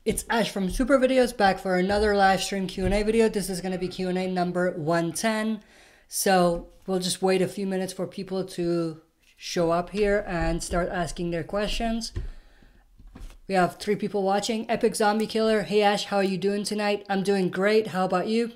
It's Ash from SuperVideos back for another live stream Q&A video. This is going to be Q&A number 110. So we'll just wait a few minutes for people to show up here and start asking their questions. We have 3 people watching. Epic Zombie Killer. Hey Ash, how are you doing tonight? I'm doing great. How about you?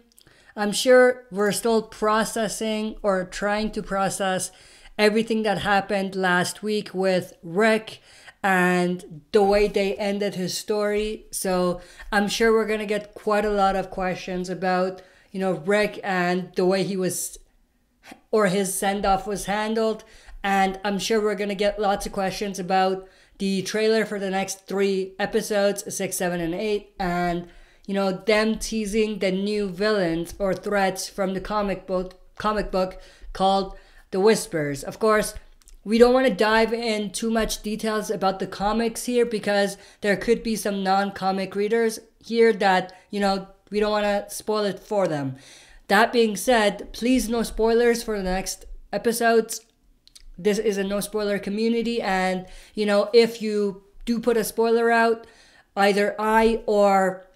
I'm sure we're still processing or trying to process everything that happened last week with Rick and the way they ended his story. So I'm sure we're going to get quite a lot of questions about, you know, Rick and the way he was, or his send-off was handled. And I'm sure we're going to get lots of questions about the trailer for the next 3 episodes, 6, 7, and 8. And, you know, them teasing the new villains or threats from the comic book called The Whispers. Of course, we don't want to dive in too much details about the comics here because there could be some non-comic readers here that, you know, we don't want to spoil it for them. That being said, please no spoilers for the next episodes. This is a no spoiler community, and, you know, if you do put a spoiler out, either I or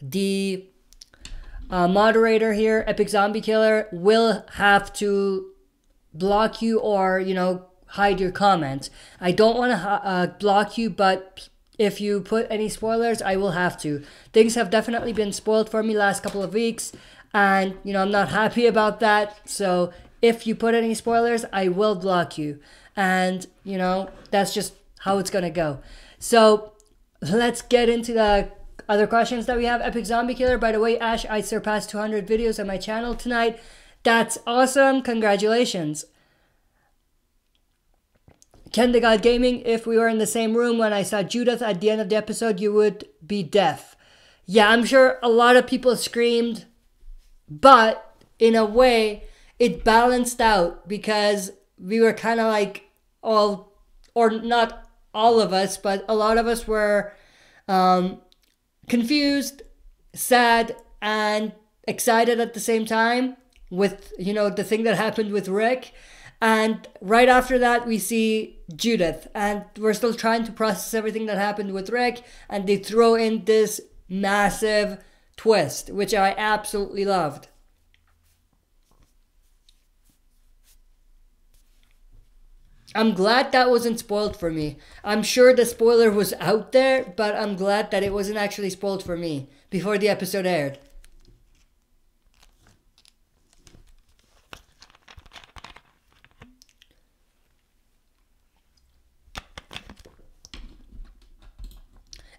the moderator here, Epic Zombie Killer, will have to block you or, you know, hide your comments. I don't want to block you, but if you put any spoilers, I will have to. Things have definitely been spoiled for me last couple of weeks, and, you know, I'm not happy about that. So if you put any spoilers, I will block you. And, you know, that's just how it's going to go. So let's get into the other questions that we have. Epic Zombie Killer, by the way, Ash, I surpassed 200 videos on my channel tonight. That's awesome. Congratulations. Ken the God Gaming, if we were in the same room when I saw Judith at the end of the episode, you would be deaf. Yeah, I'm sure a lot of people screamed, but in a way, it balanced out because we were kind of like all, or not all of us, but a lot of us were confused, sad, and excited at the same time with, you know, the thing that happened with Rick. And right after that, we see Judith, and we're still trying to process everything that happened with Rick, and they throw in this massive twist, which I absolutely loved. I'm glad that wasn't spoiled for me. I'm sure the spoiler was out there, but I'm glad that it wasn't actually spoiled for me before the episode aired.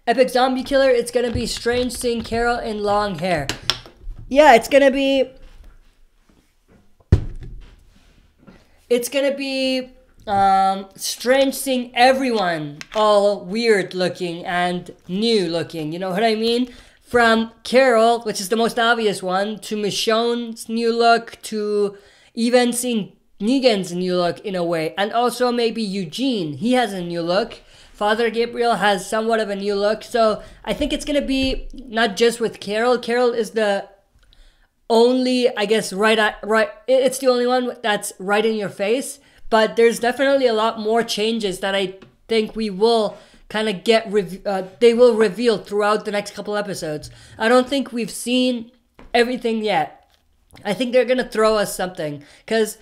Epic Zombie Killer, it's gonna be strange seeing Carol in long hair. Yeah, it's gonna be strange seeing everyone all weird looking and new looking, you know what I mean? From Carol, which is the most obvious one, to Michonne's new look, to even seeing Negan's new look in a way. And also maybe Eugene, he has a new look. Father Gabriel has somewhat of a new look. So I think it's going to be not just with Carol. Carol is the only, I guess, it's the only one that's right in your face. But there's definitely a lot more changes that I think we will kind of they will reveal throughout the next couple episodes. I don't think we've seen everything yet. I think they're going to throw us something because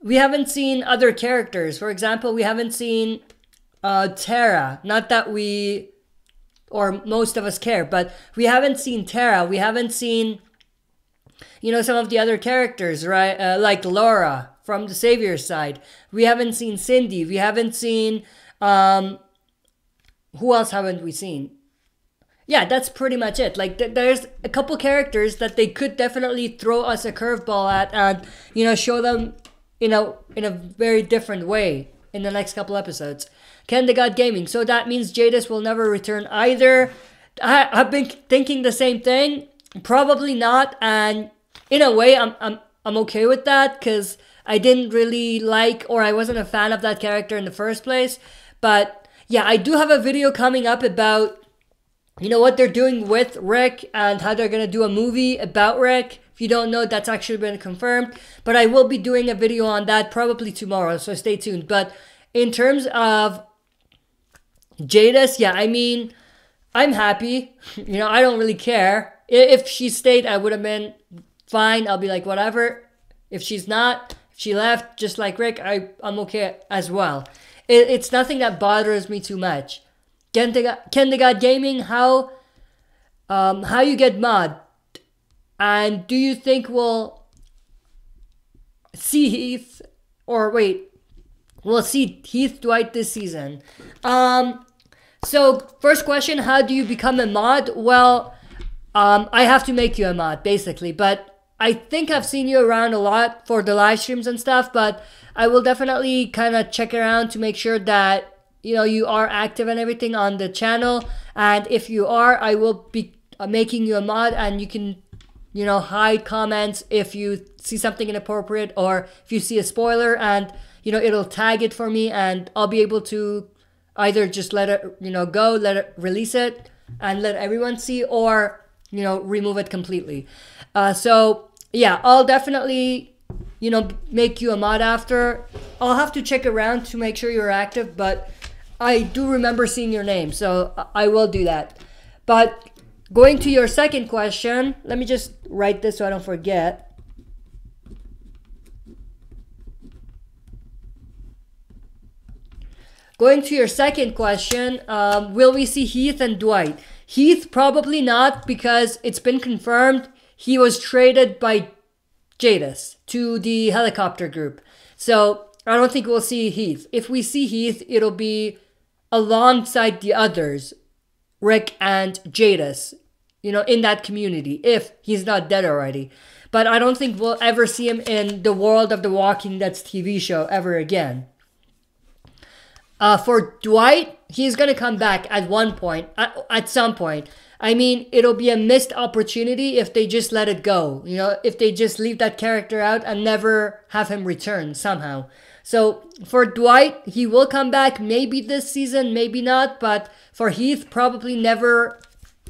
we haven't seen other characters. For example, we haven't seen Tara. Not that we, or most of us care, but we haven't seen Tara. We haven't seen, you know, some of the other characters, right? Like Laura from the Savior's side. We haven't seen Cindy. We haven't seen, who else haven't we seen? Yeah, that's pretty much it. Like, there's a couple characters that they could definitely throw us a curveball at and, you know, show them in a very different way in the next couple episodes. Ken the God Gaming. So that means Jadis will never return either. I've been thinking the same thing. Probably not. And in a way, I'm okay with that because I didn't really like, or I wasn't a fan of that character in the first place. But yeah, I do have a video coming up about, you know, what they're doing with Rick and how they're going to do a movie about Rick. If you don't know, that's actually been confirmed. But I will be doing a video on that probably tomorrow, so stay tuned. But in terms of Jadis, yeah, I mean, I'm happy. You know, I don't really care. If she stayed, I would have been fine. I'll be like, whatever. If she's not, if she left, just like Rick, I'm okay as well. It's nothing that bothers me too much. Ken the God Gaming, how you get mod? And do you think we'll see Heath, or wait, we'll see Heath Dwight this season? So first question, how do you become a mod? Well, I have to make you a mod basically, but I think I've seen you around a lot for the live streams and stuff, but I will definitely kind of check around to make sure that, you know, you are active and everything on the channel. And if you are, I will be making you a mod, and you can, you know, hide comments if you see something inappropriate or if you see a spoiler, and, you know, it'll tag it for me, and I'll be able to either just let it, you know, go, let it release it and let everyone see, or, you know, remove it completely. So yeah, I'll definitely, you know, make you a mod after. I'll have to check around to make sure you're active, but I do remember seeing your name, so I will do that. But going to your second question, let me just write this so I don't forget. Going to your second question, will we see Heath and Dwight? Heath, probably not, because it's been confirmed he was traded by Jadis to the helicopter group. So I don't think we'll see Heath. If we see Heath, it'll be alongside the others, Rick and Jadis, you know, in that community, if he's not dead already. But I don't think we'll ever see him in the World of the Walking Dead's TV show ever again. For Dwight, he's going to come back at one point, at some point. I mean, it'll be a missed opportunity if they just let it go. You know, if they just leave that character out and never have him return somehow. So for Dwight, he will come back maybe this season, maybe not. But for Heath, probably never.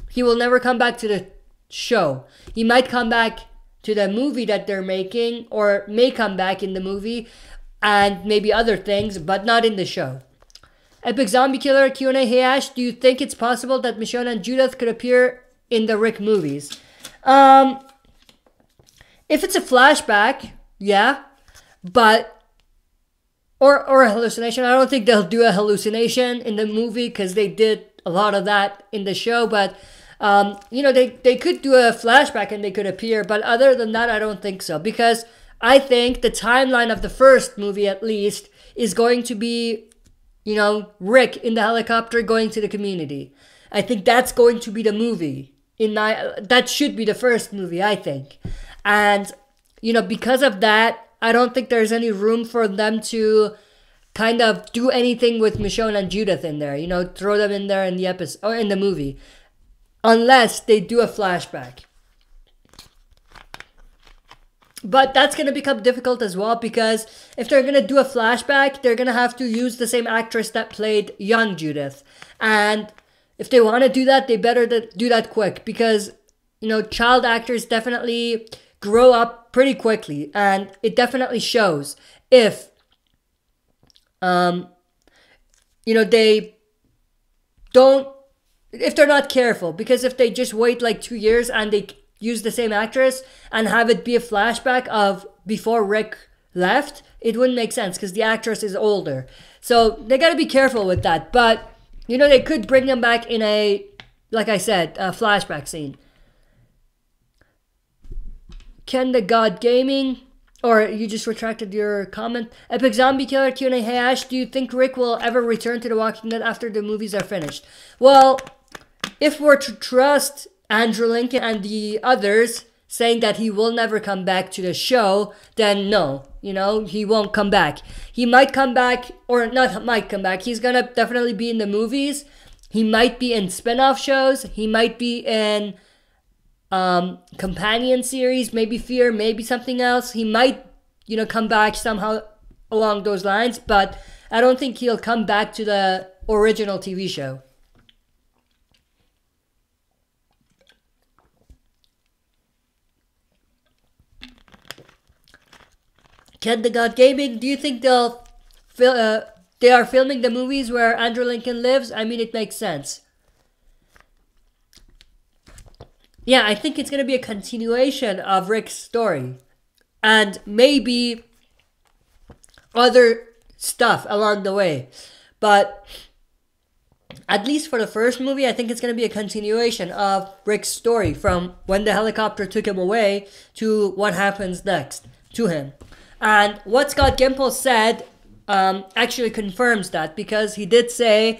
He will never come back to the show. He might come back to the movie that they're making, or may come back in the movie and maybe other things, but not in the show. Epic Zombie Killer Q&A, hey Ash, do you think it's possible that Michonne and Judith could appear in the Rick movies? If it's a flashback, yeah, but, or a hallucination. I don't think they'll do a hallucination in the movie, because they did a lot of that in the show, but, you know, they could do a flashback and they could appear, but other than that, I don't think so, because I think the timeline of the first movie, at least, is going to be, you know, Rick in the helicopter going to the community. I think that's going to be the movie. That should be the first movie, I think. And, you know, because of that, I don't think there's any room for them to kind of do anything with Michonne and Judith in there. You know, throw them in there in the episode or in the movie, unless they do a flashback. But that's going to become difficult as well, because if they're going to do a flashback, they're going to have to use the same actress that played young Judith. And if they want to do that, they better do that quick, because, you know, child actors definitely grow up pretty quickly, and it definitely shows if, you know, they don't, if they're not careful. Because if they just wait like 2 years and they use the same actress and have it be a flashback of before Rick left, it wouldn't make sense, because the actress is older. So they got to be careful with that. But, you know, they could bring them back in a, like I said, a flashback scene. Ken the God Gaming, or you just retracted your comment. Epic Zombie Killer Q&A, hey Ash, do you think Rick will ever return to The Walking Dead after the movies are finished? Well, if we're to trust Andrew Lincoln and the others saying that he will never come back to the show, then no, you know, he won't come back. He might come back, or not might come back. He's gonna definitely be in the movies. He might be in spin-off shows. He might be in companion series, maybe Fear, maybe something else. He might, you know, come back somehow along those lines, but I don't think he'll come back to the original TV show. Ken the God Gaming, do you think they'll they are filming the movies where Andrew Lincoln lives, I mean, it makes sense. Yeah, I think it's going to be a continuation of Rick's story. And maybe other stuff along the way. But at least for the first movie, I think it's going to be a continuation of Rick's story from when the helicopter took him away to what happens next to him. And what Scott Gimple said actually confirms that, because he did say,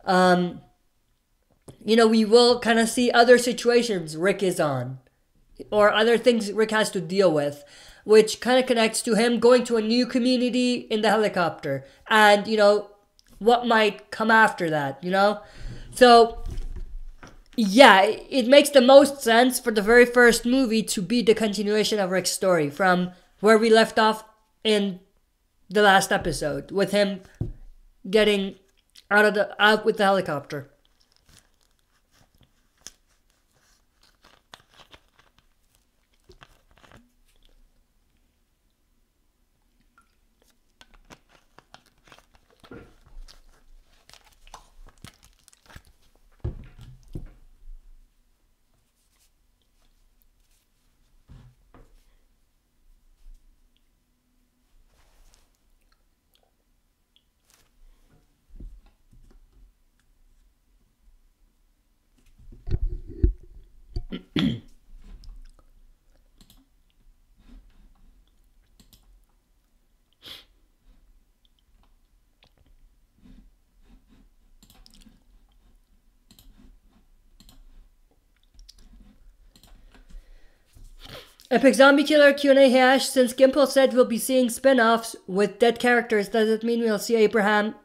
you know, we will kind of see other situations Rick is on, or other things Rick has to deal with, which kind of connects to him going to a new community in the helicopter, and, you know, what might come after that, you know? So, yeah, it makes the most sense for the very first movie to be the continuation of Rick's story from where we left off in the last episode, with him getting out with the helicopter. Epic Zombie Killer Q&A hash. Since Gimple said we'll be seeing spin-offs with dead characters, does it mean we'll see that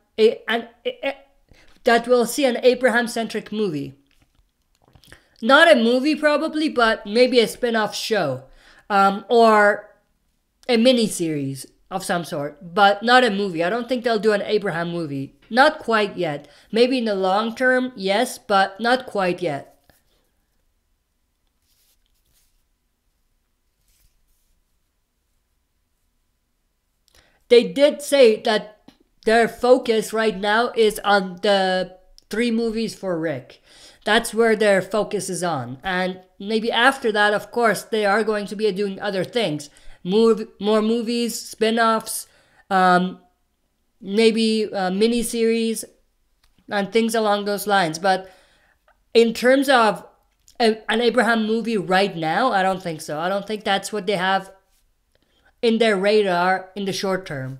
we'll see an Abraham-centric movie? Not a movie probably, but maybe a spin-off show. Or a mini-series of some sort, but not a movie. I don't think they'll do an Abraham movie. Not quite yet. Maybe in the long term, yes, but not quite yet. They did say that their focus right now is on the 3 movies for Rick. That's where their focus is on. And maybe after that, of course, they are going to be doing other things. More movies, spin-offs, maybe mini-series, and things along those lines. But in terms of an Abraham movie right now, I don't think so. I don't think that's what they have in their radar in the short term.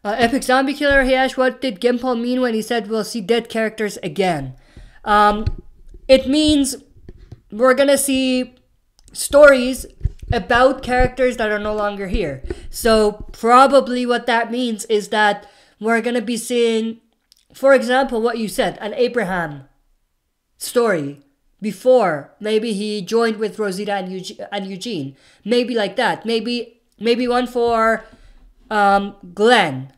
Epic Zombie Killer, he asked, what did Gimple mean when he said we'll see dead characters again? It means we're going to see stories about characters that are no longer here. So probably what that means is that we're going to be seeing, for example, what you said, an Abraham story before. Maybe he joined with Rosita and Eugene. Maybe like that. Maybe one for Glenn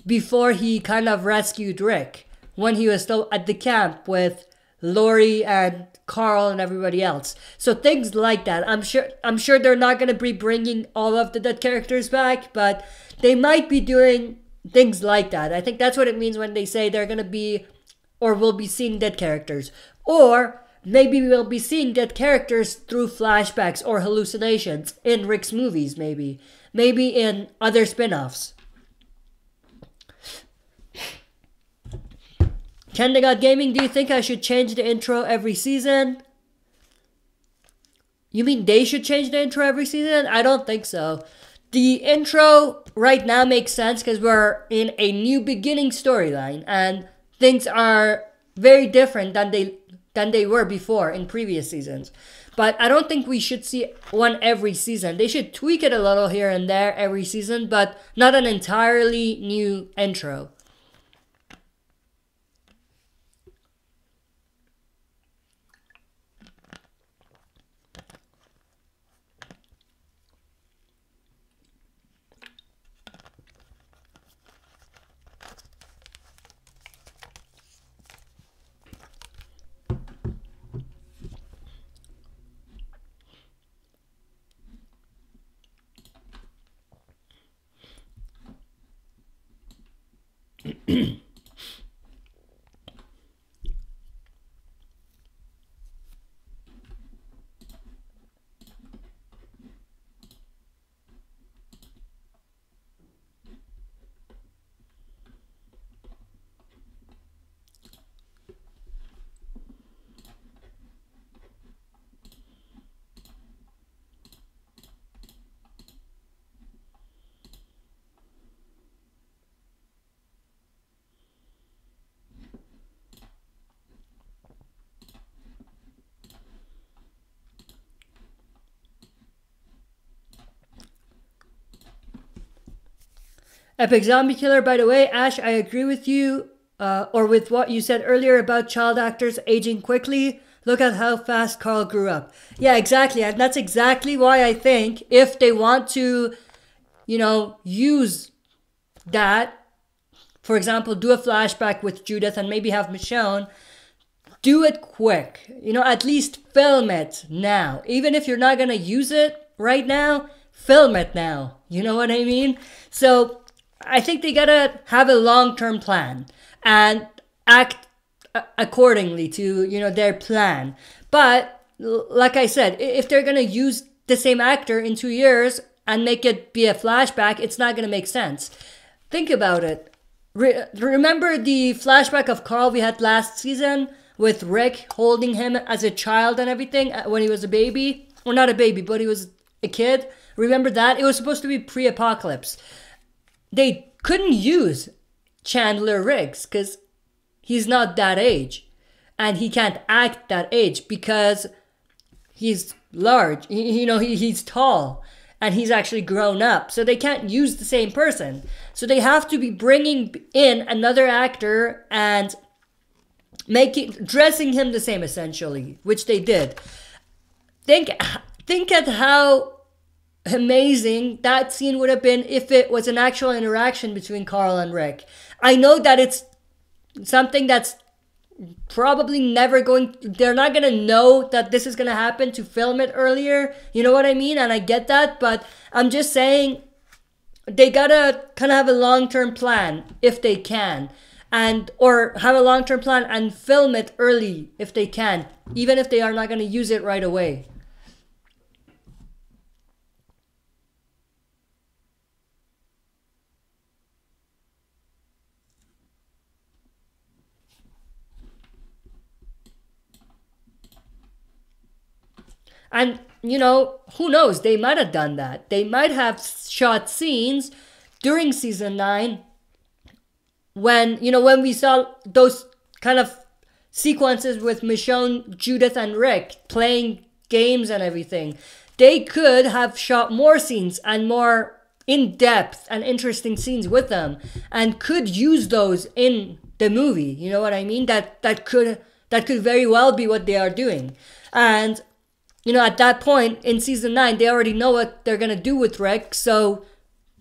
before he kind of rescued Rick when he was still at the camp with Lori and Carl and everybody else. So things like that. I'm sure they're not going to be bringing all of the dead characters back, but they might be doing things like that. I think that's what it means when they say they're going to be, or will be seeing dead characters. Or maybe we'll be seeing dead characters through flashbacks or hallucinations in Rick's movies, maybe in other spin-offs. Ken the God Gaming, do you think I should change the intro every season? You mean they should change the intro every season? I don't think so. The intro right now makes sense because we're in a new beginning storyline and things are very different than they were before in previous seasons. But I don't think we should see one every season. They should tweak it a little here and there every season, but not an entirely new intro. Epic Zombie Killer, by the way, Ash, I agree with you, or with what you said earlier about child actors aging quickly. Look at how fast Carl grew up. Yeah, exactly. And that's exactly why I think if they want to, you know, use that, for example, do a flashback with Judith and maybe have Michonne, do it quick. You know, at least film it now. Even if you're not going to use it right now, film it now. You know what I mean? So I think they gotta have a long-term plan and act accordingly to, you know, their plan. But like I said, if they're gonna use the same actor in 2 years and make it be a flashback, it's not gonna make sense. Think about it. Remember the flashback of Carl we had last season with Rick holding him as a child and everything when he was a baby? Or not a baby, but he was a kid. Remember that? It was supposed to be pre-apocalypse. They couldn't use Chandler Riggs because he's not that age. And he can't act that age because he's large. He's tall. And he's actually grown up. So they can't use the same person. So they have to be bringing in another actor and dressing him the same, essentially. Which they did. Think at how amazing that scene would have been if it was an actual interaction between Carl and Rick. I know that it's something that's probably they're not going to know that this is going to happen to film it earlier. You know what I mean? And I get that, but I'm just saying they got to kind of have a long-term plan if they can. Or have a long-term plan and film it early if they can, even if they are not going to use it right away. And, you know, who knows? They might have done that. They might have shot scenes during season 9 when we saw those kind of sequences with Michonne, Judith, and Rick playing games and everything. They could have shot more scenes and more in-depth and interesting scenes with them and could use those in the movie. You know what I mean? That could very well be what they are doing. And you know, at that point in season 9, they already know what they're going to do with Rick. So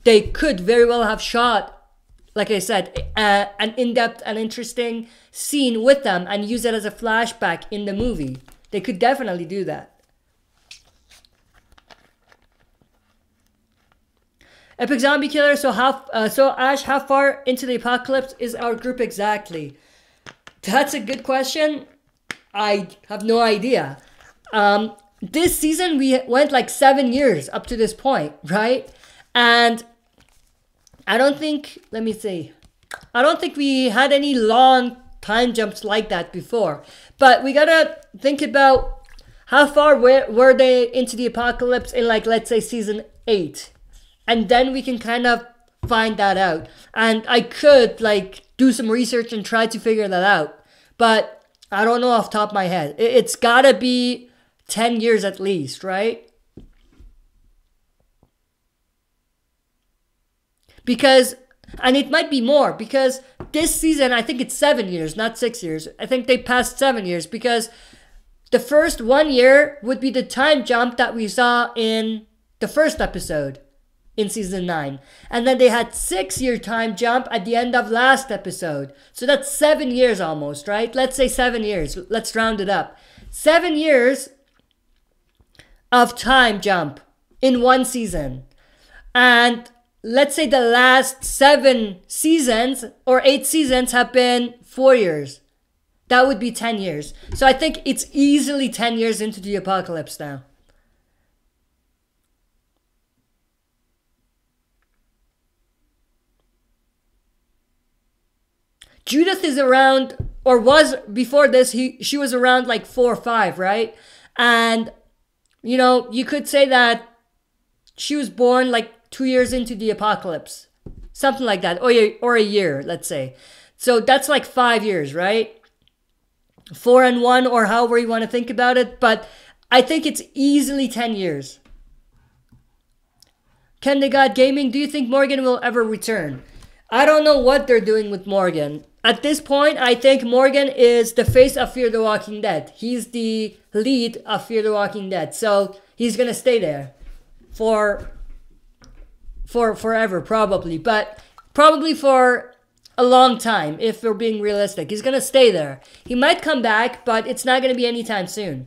they could very well have shot, like I said, an in-depth and interesting scene with them and use it as a flashback in the movie. They could definitely do that. Epic Zombie Killer, so Ash, how far into the apocalypse is our group exactly? That's a good question. I have no idea. This season, we went like 7 years up to this point, right? And I don't think we had any long time jumps like that before. But we gotta think about how far were they into the apocalypse in, like, let's say season 8? And then we can kind of find that out. And I could, like, do some research and try to figure that out. But I don't know off the top of my head. It's gotta be 10 years at least, right? Because, and it might be more, because this season, I think it's 7 years, not 6 years. I think they passed 7 years, because the first 1 year would be the time jump that we saw in the first episode in season 9. And then they had 6-year time jump at the end of last episode. So that's 7 years almost, right? Let's say 7 years. Let's round it up. 7 years of time jump in one season. And let's say the last 7 seasons or 8 seasons have been 4 years. That would be 10 years. So I think it's easily 10 years into the apocalypse now. Judith is around, or was before this, she was around like 4 or 5, right? And, you know, you could say that she was born like 2 years into the apocalypse. Something like that. Or a year, let's say. So that's like 5 years, right? 4 and 1, or however you want to think about it. But I think it's easily 10 years. Ken the God Gaming, do you think Morgan will ever return? I don't know what they're doing with Morgan. At this point, I think Morgan is the face of Fear the Walking Dead. He's the lead of Fear the Walking Dead. So he's going to stay there for forever, probably. But probably for a long time, if we're being realistic. He's going to stay there. He might come back, but it's not going to be anytime soon.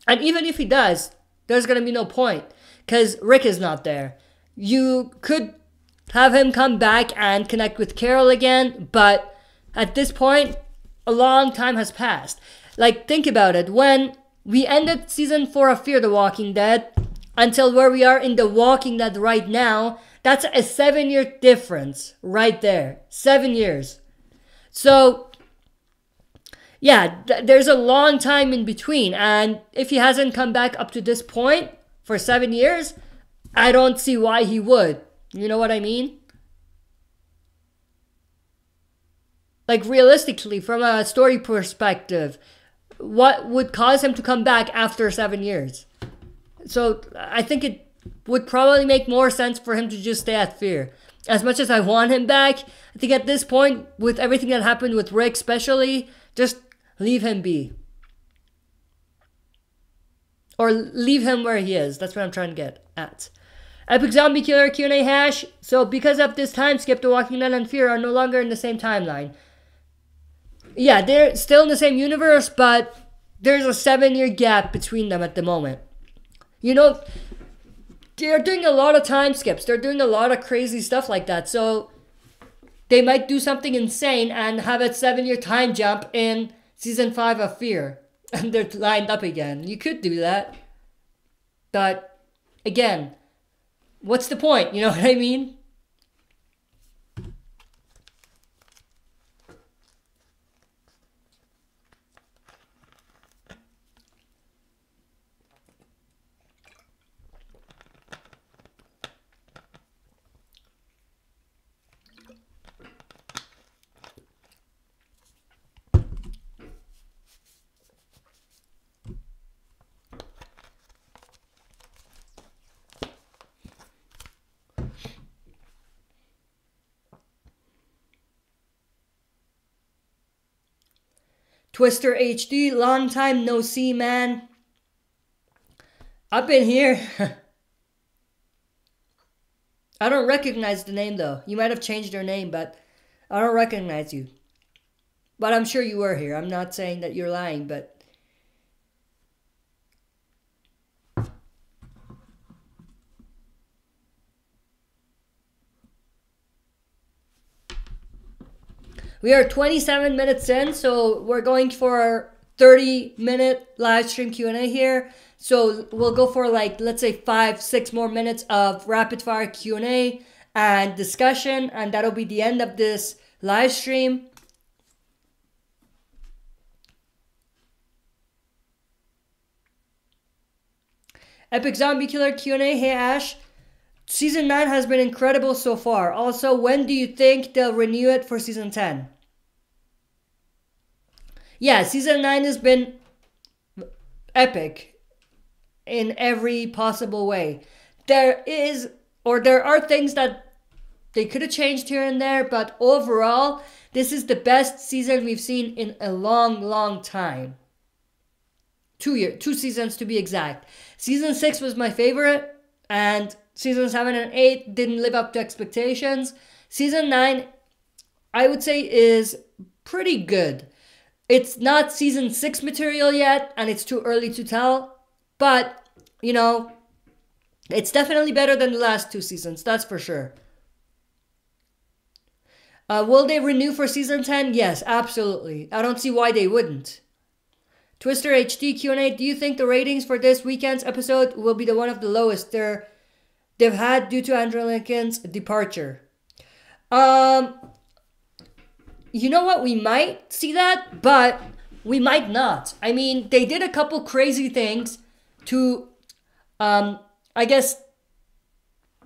And even if he does, there's going to be no point, because Rick is not there. You could have him come back and connect with Carol again, but at this point, a long time has passed. Like, think about it. When we ended season 4 of Fear the Walking Dead until where we are in The Walking Dead right now, that's a 7-year difference right there. 7 years. So, yeah, there's a long time in between. And if he hasn't come back up to this point for 7 years, I don't see why he would. You know what I mean? Like, realistically, from a story perspective, what would cause him to come back after 7 years? So I think it would probably make more sense for him to just stay at Fear. As much as I want him back, I think at this point, with everything that happened with Rick especially, just leave him be. Or leave him where he is. That's what I'm trying to get at. Epic Zombie Killer Q&A hash. So because of this time skip, The Walking Dead and Fear are no longer in the same timeline. Yeah, they're still in the same universe, but there's a 7-year gap between them at the moment. You know, they're doing a lot of time skips. They're doing a lot of crazy stuff like that. So they might do something insane and have a 7-year time jump in season 5 of Fear. And they're lined up again. You could do that. But again, what's the point? You know what I mean? Twister HD, long time no see, man. I've been here. I don't recognize the name, though. You might have changed your name, but I don't recognize you. But I'm sure you were here. I'm not saying that you're lying, but... We are 27 minutes in, so we're going for our 30-minute live stream Q&A here. So we'll go for, like, let's say 5-6 more minutes of rapid fire Q&A and discussion, and that'll be the end of this live stream. Epic Zombie Killer Q&A. Hey Ash, Season 9 has been incredible so far. Also, when do you think they'll renew it for Season 10? Yeah, Season 9 has been epic in every possible way. There are things that they could have changed here and there, but overall, this is the best season we've seen in a long, long time. 2 seasons to be exact. Season 6 was my favorite, and Season 7 and 8 didn't live up to expectations. Season 9, I would say, is pretty good. It's not Season 6 material yet, and it's too early to tell, but, you know, it's definitely better than the last 2 seasons, that's for sure. Will they renew for Season 10? Yes, absolutely. I don't see why they wouldn't. Twister HD Q&A, do you think the ratings for this weekend's episode will be one of the lowest they've had due to Andrew Lincoln's departure? You know what? We might see that, but we might not. I mean, they did a couple crazy things to, I guess,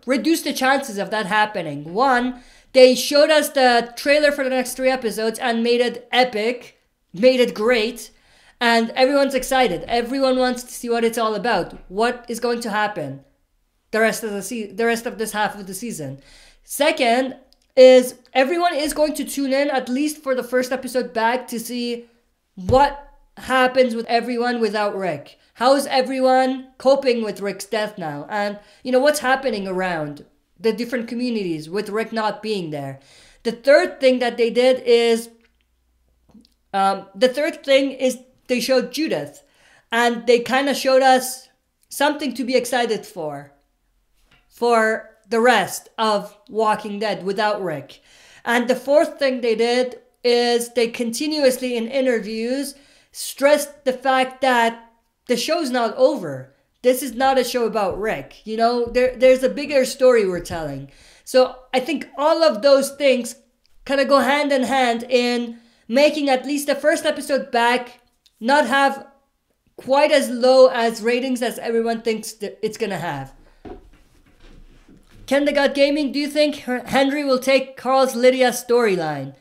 reduce the chances of that happening. One, they showed us the trailer for the next 3 episodes and made it epic, made it great, and everyone's excited. Everyone wants to see what it's all about. What is going to happen the rest of this half of the season. Second is everyone is going to tune in at least for the first episode back to see what happens with everyone without Rick. How is everyone coping with Rick's death now? And, you know, what's happening around the different communities with Rick not being there. The third thing that they did is, they showed Judith. And they kind of showed us something to be excited for the rest of Walking Dead without Rick. And the fourth thing they did is they continuously in interviews stressed the fact that the show's not over. This is not a show about Rick. You know, there's a bigger story we're telling. So I think all of those things kind of go hand in hand in making at least the first episode back not have quite as low as ratings as everyone thinks that it's going to have. Ken the God Gaming, do you think Henry will take Carl's Lydia storyline?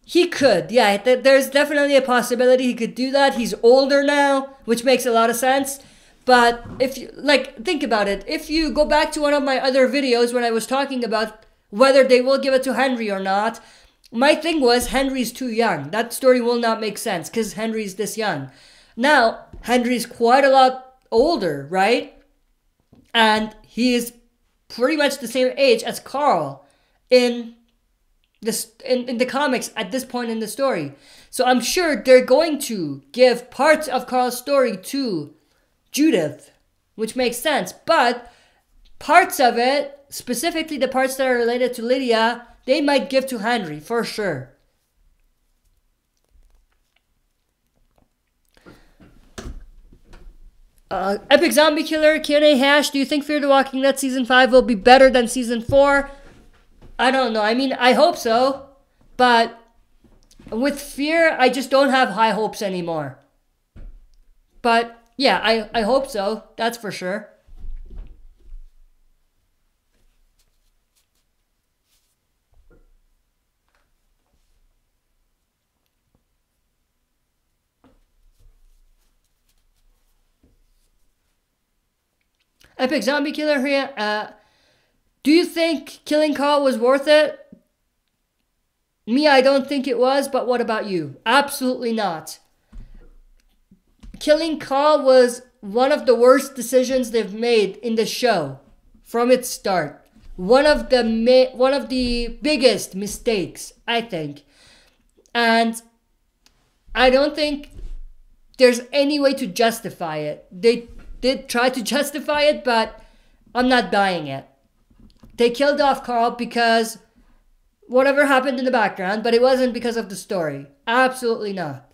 He could, yeah. There's definitely a possibility he could do that. He's older now, which makes a lot of sense. But if you, think about it. If you go back to one of my other videos when I was talking about whether they will give it to Henry or not, my thing was Henry's too young. That story will not make sense because Henry's this young. Now, Henry's quite a lot older, right? And he is pretty much the same age as Carl in the comics at this point in the story. So I'm sure they're going to give parts of Carl's story to Judith, which makes sense. But parts of it, specifically the parts that are related to Lydia, they might give to Henry for sure. Epic Zombie Killer Q&A hash, do you think Fear the Walking Dead Season 5 will be better than Season 4? I don't know. I mean, I hope so. But with Fear, I just don't have high hopes anymore. But yeah, I hope so. That's for sure. Epic Zombie Killer here. Do you think killing Carl was worth it? Me, I don't think it was, but what about you? Absolutely not. Killing Carl was one of the worst decisions they've made in the show from its start. One of the biggest mistakes, I think. And I don't think there's any way to justify it. They did try to justify it, but I'm not buying it. They killed off Carl because whatever happened in the background, but it wasn't because of the story. Absolutely not.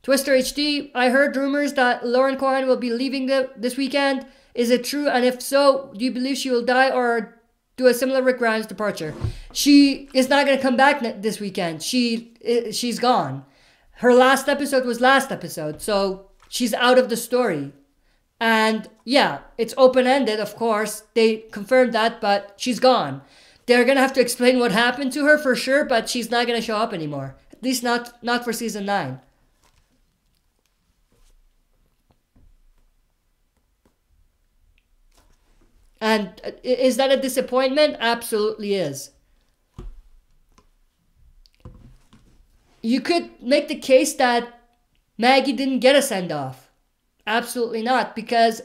Twister HD, I heard rumors that Lauren Cohan will be leaving this weekend. Is it true? And if so, do you believe she will die or do a similar Rick Grimes departure? She is not going to come back this weekend. She's gone. Her last episode was last episode, so she's out of the story. And yeah, it's open-ended, of course. They confirmed that, but she's gone. They're going to have to explain what happened to her for sure, but she's not going to show up anymore. At least not for season 9. And is that a disappointment? Absolutely is. You could make the case that Maggie didn't get a send-off. Absolutely not, because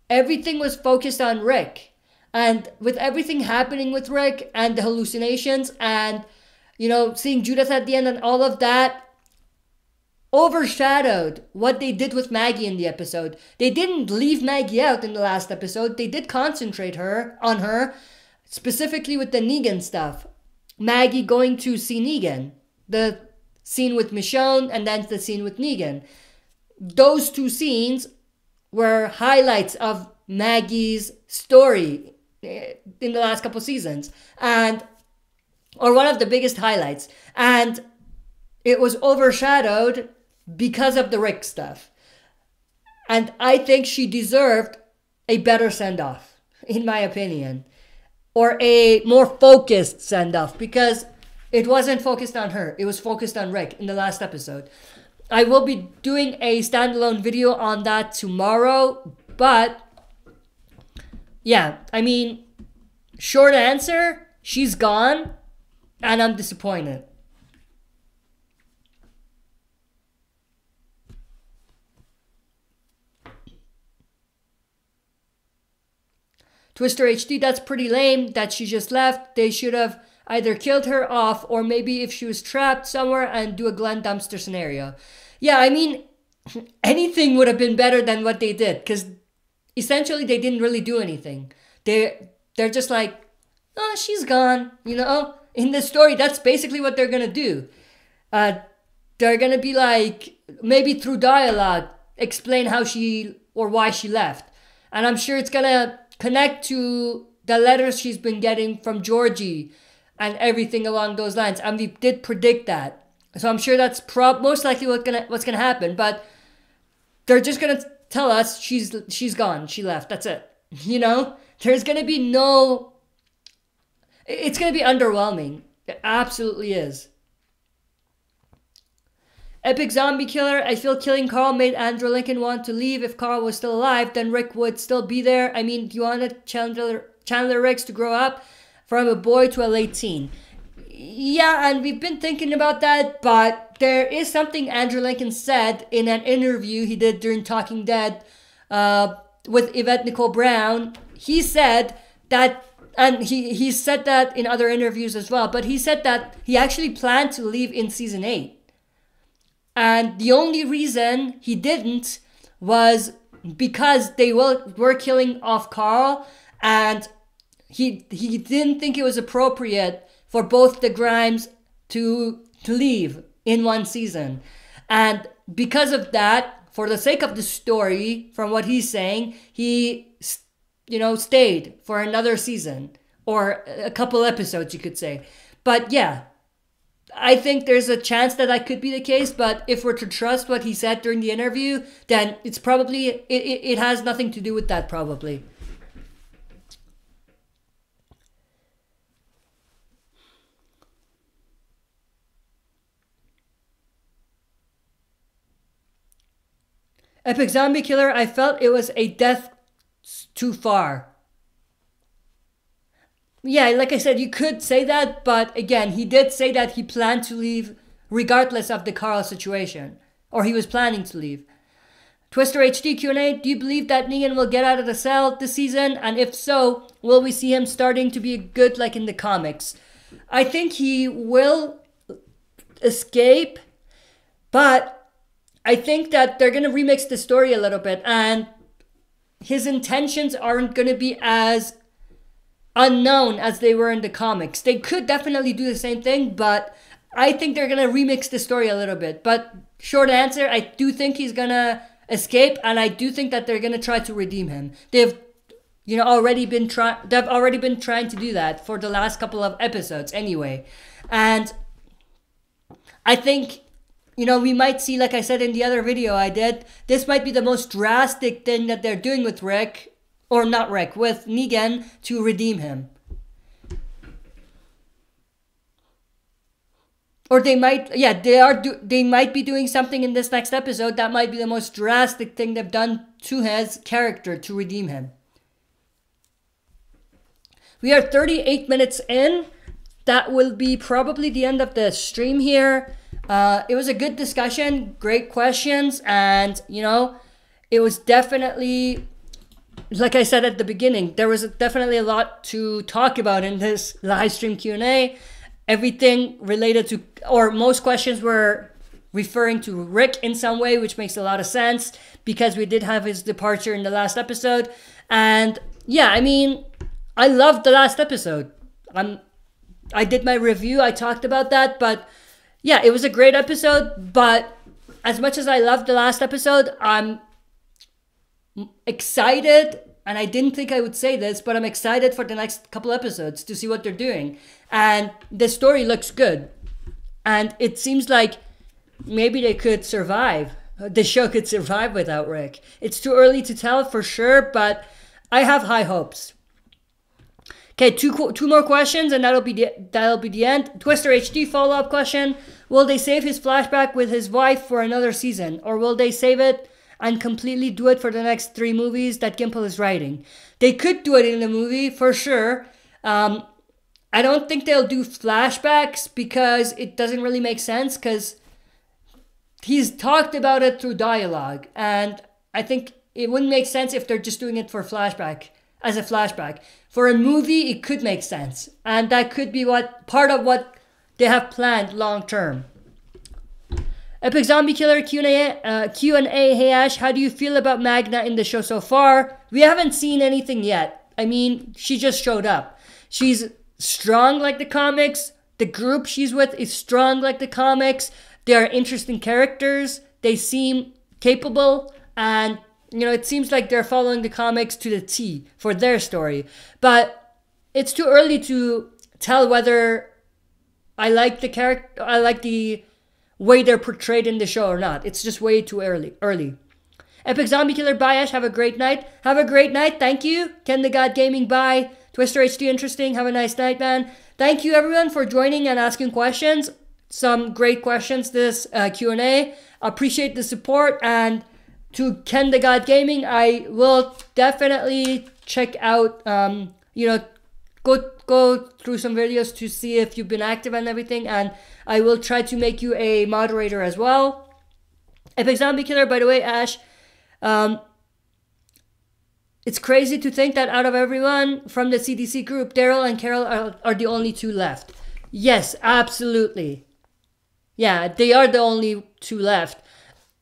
everything was focused on Rick. And with everything happening with Rick and the hallucinations and, you know, seeing Judith at the end and all of that overshadowed what they did with Maggie in the episode. They didn't leave Maggie out in the last episode. They did concentrate on her, specifically with the Negan stuff. Maggie going to see Negan. The scene with Michonne and then the scene with Negan. Those two scenes were highlights of Maggie's story in the last couple seasons. Or one of the biggest highlights. And it was overshadowed because of the Rick stuff. And I think she deserved a better send-off, in my opinion. Or a more focused send-off, because it wasn't focused on her. It was focused on Rick in the last episode. I will be doing a standalone video on that tomorrow. But, yeah, I mean, short answer, she's gone. And I'm disappointed. Twister HD, that's pretty lame that she just left. They should have either killed her off or maybe if she was trapped somewhere and do a Glenn Dumpster scenario. Yeah, I mean, anything would have been better than what they did because essentially they didn't really do anything. They're just like, oh, she's gone, you know? In the story, that's basically what they're going to do. They're going to be like, maybe through dialogue, explain how she or why she left. And I'm sure it's going to connect to the letters she's been getting from Georgie and everything along those lines. And we did predict that. So I'm sure that's most likely what's gonna happen. But they're just going to tell us she's gone. She left. That's it. You know? There's going to be no... It's going to be underwhelming. It absolutely is. Epic Zombie Killer, I feel killing Carl made Andrew Lincoln want to leave. If Carl was still alive, then Rick would still be there. I mean, you wanted Chandler Ricks to grow up from a boy to a late teen. Yeah, and we've been thinking about that, but there is something Andrew Lincoln said in an interview he did during Talking Dead with Yvette Nicole Brown. He said that, and he said that in other interviews as well, but he said that he actually planned to leave in season 8. And the only reason he didn't was because they were killing off Carl, and he didn't think it was appropriate for both the Grimes to leave in one season. And because of that, for the sake of the story, from what he's saying, he, stayed for another season or a couple episodes, you could say. But yeah, I think there's a chance that could be the case, but if we're to trust what he said during the interview, then it's probably, it has nothing to do with that, probably. Epic Zombie Killer, I felt it was a death too far. Yeah, like I said, you could say that, but again, he did say that he planned to leave regardless of the Carl situation. Or he was planning to leave. Twister HD Q&A, do you believe that Negan will get out of the cell this season? And if so, will we see him starting to be good like in the comics? I think he will escape, but I think that they're going to remix the story a little bit. And his intentions aren't going to be as unknown as they were in the comics. They could definitely do the same thing, but I think they're going to remix the story a little bit. But short answer, I do think he's going to escape, and I do think that they're going to try to redeem him. They've already been trying to do that for the last couple of episodes anyway. And I think you know, we might see, like I said in the other video I did, this might be the most drastic thing that they're doing with Rick, or not Rick, with Negan to redeem him. Or they might, yeah, they might be doing something in this next episode that might be the most drastic thing they've done to his character to redeem him. We are 38 minutes in. That will be probably the end of the stream here. It was a good discussion, great questions, and, you know, it was definitely, like I said at the beginning, there was definitely a lot to talk about in this live stream Q&A. Everything related to, or most questions were referring to Rick in some way, which makes a lot of sense because we did have his departure in the last episode. And yeah, I mean, I loved the last episode. I did my review, I talked about that, but yeah, it was a great episode. But as much as I loved the last episode, I'm excited, and I didn't think I would say this, but I'm excited for the next couple episodes to see what they're doing. And the story looks good. And it seems like maybe they could survive. The show could survive without Rick. It's too early to tell for sure, but I have high hopes. Okay, two more questions, and that'll be the end. Twister HD follow-up question: will they save his flashback with his wife for another season, or will they save it and completely do it for the next 3 movies that Gimple is writing? They could do it in the movie for sure. I don't think they'll do flashbacks because it doesn't really make sense, because he's talked about it through dialogue, and I think it wouldn't make sense if they're just doing it for flashback, as a flashback. For a movie, it could make sense, and that could be part of what they have planned long term. Epic Zombie Killer Q&A. Hey Ash, how do you feel about Magna in the show so far? We haven't seen anything yet. I mean, she just showed up. She's strong like the comics. The group she's with is strong like the comics. They are interesting characters. They seem capable, and you know, it seems like they're following the comics to the T for their story. But it's too early to tell whether I like the character, I like the way they're portrayed in the show or not. It's just way too early. Epic Zombie Killer, bye Ash. Have a great night. Have a great night. Thank you. Ken the God Gaming, bye. Twister HD Interesting, have a nice night, man. Thank you everyone for joining and asking questions. Some great questions this Q&A. Appreciate the support, and to Ken the God Gaming, I will definitely check out, you know, go through some videos to see if you've been active and everything, and I will try to make you a moderator as well. Epic Zombie Killer, by the way, Ash, it's crazy to think that out of everyone from the CDC group, Daryl and Carol are the only 2 left. Yes, absolutely. Yeah, they are the only 2 left.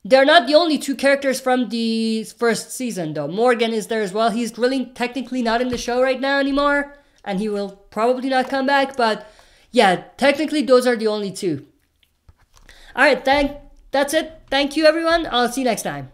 They're not the only 2 characters from the first season, though. Morgan is there as well. He's really technically not in the show right now anymore, and he will probably not come back, but yeah, technically those are the only 2. Alright, that's it. Thank you, everyone. I'll see you next time.